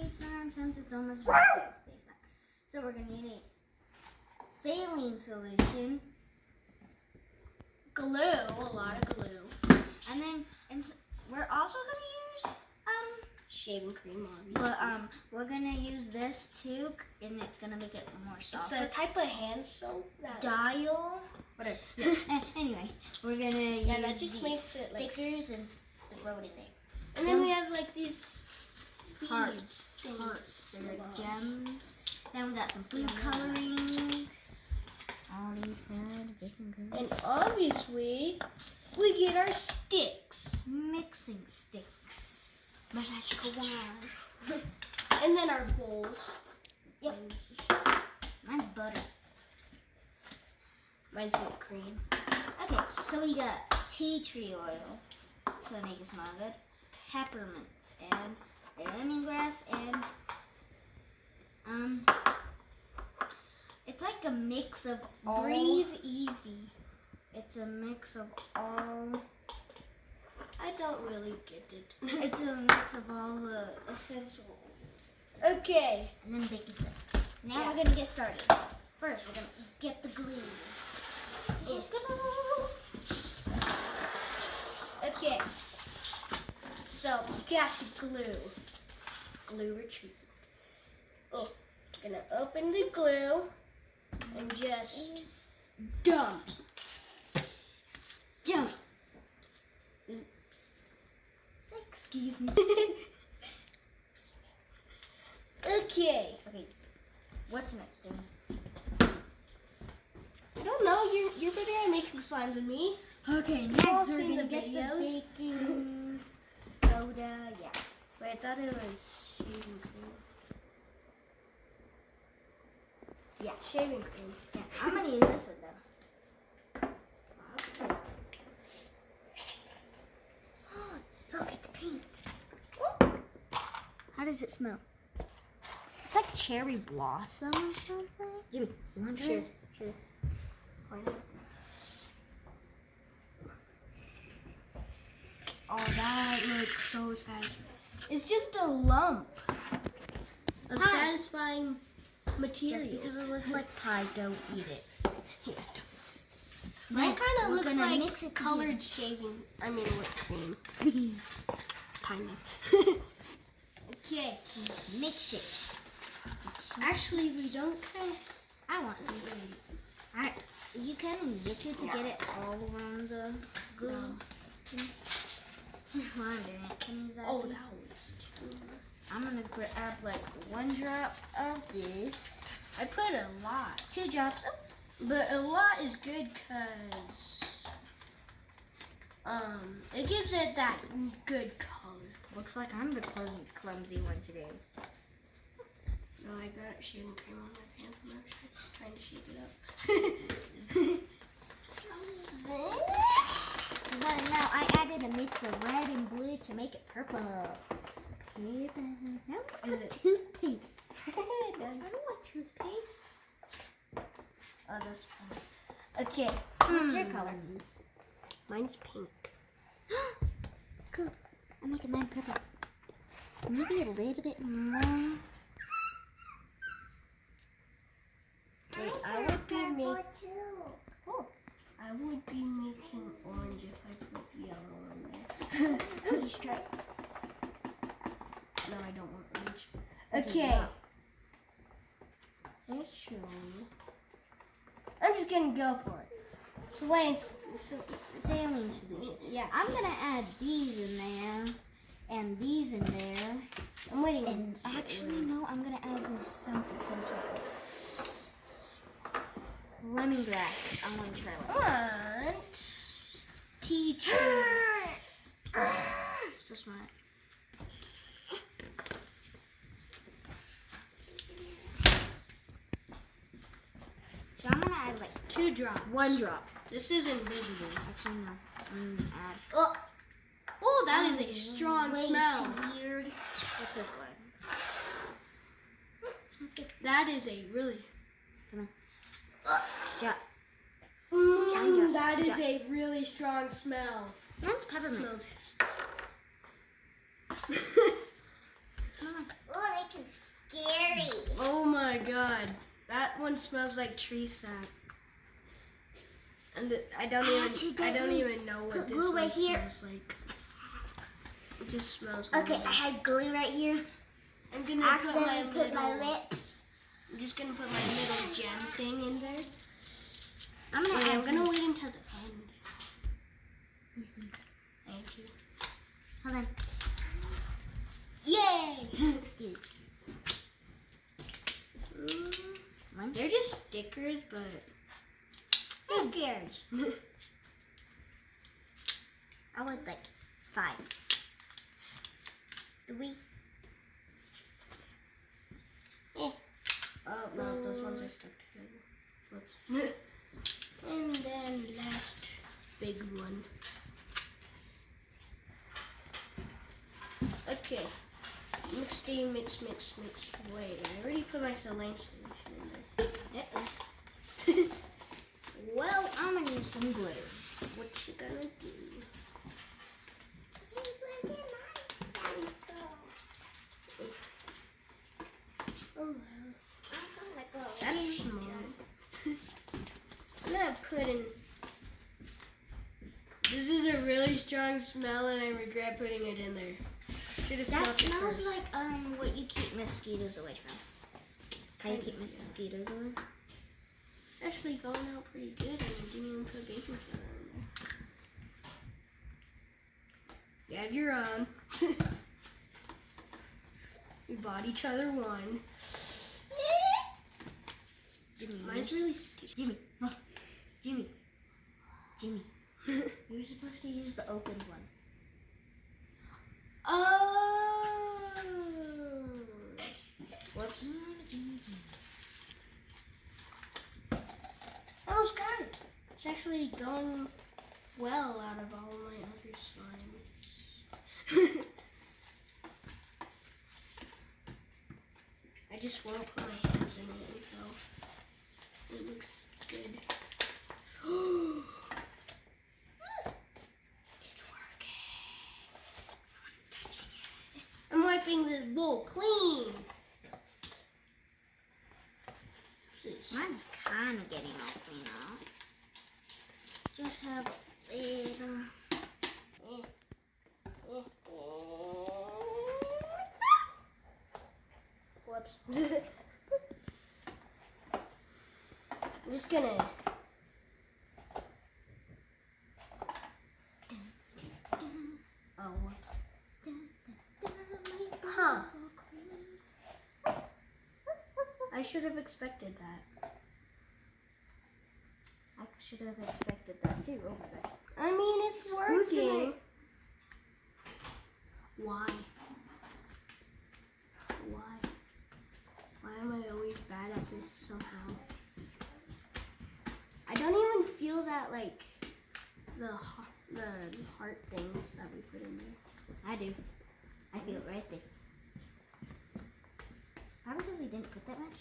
Day Slime since it's almost Valentine's Day Slime. So we're going to need saline solution, glue, a lot of glue, and then we're also going to use shaving cream, but obviously. we're going to use this too, and it's going to make it more soft. It's a type of hand soap. Dial. Whatever. Yeah. Anyway, we're going to use that just these makes it like stickers and throw it in there. And then we have like these Hearts. They're gems. Then we got some food coloring. All these good, different good. And obviously, we get our sticks. Mixing sticks. My magical wand. And then our bowls. Yep. Mine's butter. Mine's whipped cream. Okay, so we got tea tree oil to make it smell good. Peppermint and lemongrass and it's like a mix of all. Breathe easy. It's a mix of all. I don't really get it. It's a mix of all the essential oils. Okay. And then baking soda. Now we're gonna get started. First, we're gonna get the glue. Okay. So, got the glue. Glue retrieved. Gonna open the glue and just dump. Jump. Oops. Excuse me. Okay. Okay. What's next, Jimmy? I don't know. You're better at making slime than me. Okay, all next we're seen gonna the get videos. the baking soda. Yeah. Wait, I thought it was shaving cream. Yeah, shaving cream. Yeah. I'm gonna use this one though. Look, it's pink. How does it smell? It's like cherry blossom or something. Jimmy, you want to try this? Sure. Why not? Oh, that looks so satisfying. It's just a lump of satisfying material. Just because it looks like pie, don't eat it. Mine kind of we're looks gonna like mix it colored whipped cream. Kind of. Okay. Mix it. Actually, we don't kind of. I want to. You kind of need to get it all around the glue. While I'm doing it, can you use that? Oh, too? that was too much. I'm gonna grab like 1 drop of this. I put a lot. 2 drops. Oh. But a lot is good because it gives it that good color. Looks like I'm the clumsy one today. No, I got shaving cream on my pants and I was trying to shake it up. But now I added a mix of red and blue to make it purple. Now it's a toothpaste. I don't want toothpaste. Oh, that's fun. Okay. What's your color? Mine's pink. Cool. I'm making mine purple. Maybe a little bit more. Wait, I would be making. Cool. I would be making orange if I put yellow in there. You should try it. No, I don't want orange. Okay. Okay. Actually, I'm just gonna go for it. Saline solution. Yeah. I'm gonna add these in there and these in there. I'm waiting. And actually, no, I'm gonna add some essential oils. Lemongrass. I want to try lemongrass. Tea tree. So smart. So I'm gonna add like 2 drops. 1 drop. This is invisible. Actually, no. I'm gonna add. Oh, that is a strong way smell. Too weird. What's this one? Smells good. That is a really. Come on. Drop. That is a really strong smell. Mine's peppermint. Smells. Come on. fucking scary. Oh my god. That one smells like tree sap. And I don't even know what this one right here. smells like. It just smells Okay, horrible. I had glue right here. I'm gonna Accidentally put my lip. I'm just gonna put my little gem thing in there. I'm gonna wait until the end. these things. Thank you. Hold on. Yay! Excuse. They're just stickers, but who cares? I want like 5. 3. Oh no, those ones are stuck together. Whoops. And then last big one. Okay. Mix. Wait, I already put my saline solution in there. Well, I'm gonna use some glitter. What you gonna do? Oh wow. That's small. I'm gonna put in. This is a really strong smell, and I regret putting it in there. Should have smelled That it smells first. like what you keep mosquitoes away from. How you keep mosquitoes away? Actually going out pretty good, and I didn't even put baking soda in there. Yeah, you're on. We bought each other one. Jimmy, Mine's really sticky. Jimmy, oh, Jimmy. You're supposed to use the opened one. Oh. Whoops. Almost got it. It's actually going well out of all my other slimes. I just won't put my hands in it until it looks good. It's working. I'm touching it. I'm wiping this bowl clean. Mine's kind of getting all clean out. Just have a little. Whoops. I'm just gonna. Oh, whoops. Huh. I should have expected that. I should have expected that too. Oh my gosh. I mean, it's Who's working. gonna- Why? Why am I always bad at this somehow? I don't even feel that, like, the heart things that we put in there. I do. I feel it right there. Probably because we didn't put that much.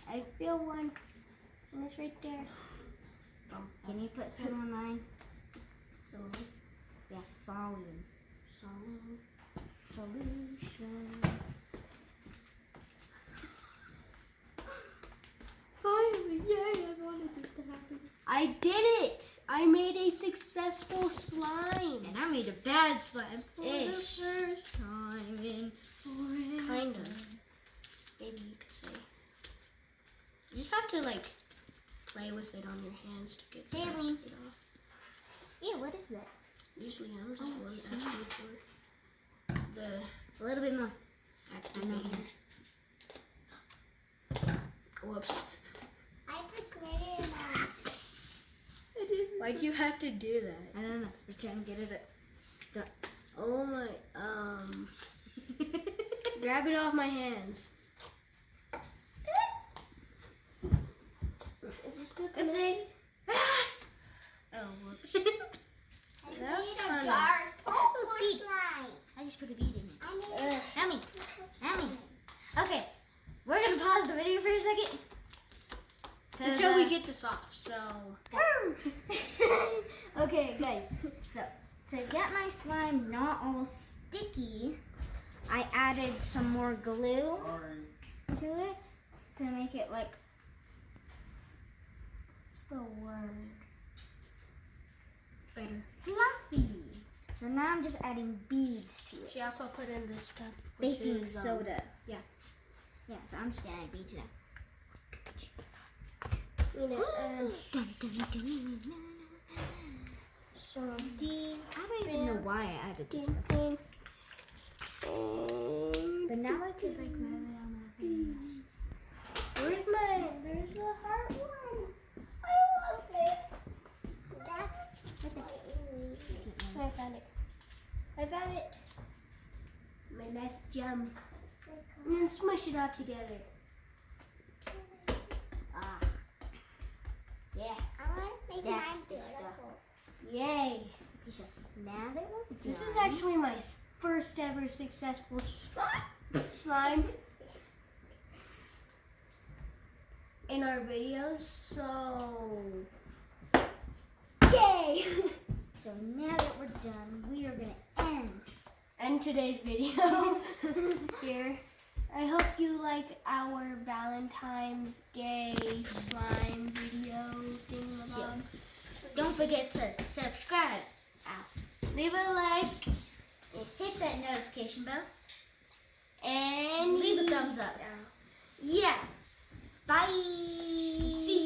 I feel one, and it's right there. Can you put some on mine? So, Yeah, solid. Solution. Finally, yay! I wanted this to happen. I did it! I made a successful slime. And I made a bad slime for Ish. the first time in forever. Kind of. Maybe you could say. You just have to, like, play with it on your hands to get Saline. it off. Ew, what is that? Usually I'm the Oh, one it's asking for the A little bit more. activator. Whoops. I put glitter in mine. I didn't. Why'd you have to do that? I don't know. We're trying to get it. Oh my, grab it off my hands. Is this still glitter? Oh, whoops. That was kind of. I just put a bead in it. Help me. Okay, we're gonna pause the video for a second. Until we get this off, so. Okay, guys. So to get my slime not all sticky, I added some more glue to it to make it like, what's the word? Better. Fluffy. So now I'm just adding beads to it. She also put in this stuff. which Baking is, soda. yeah. Yeah, so I'm just gonna add beads now. You know, some of these. I don't even know why I added this stuff. But now I could like rub it on my face. Where's the heart one? I love it. I found it. I found it. My last gem. And then smush it all together. Ah. Yeah. I want to make That's mine the stuff. beautiful. Yay. Now that we're This done. is actually my first ever successful slime in our videos, so yay! So now that we're done, we are gonna end today's video here. I hope you like our Valentine's Day slime video thing about. Don't forget to subscribe. Leave a like And hit that notification bell. and Leave a thumbs up. Yeah. Bye. See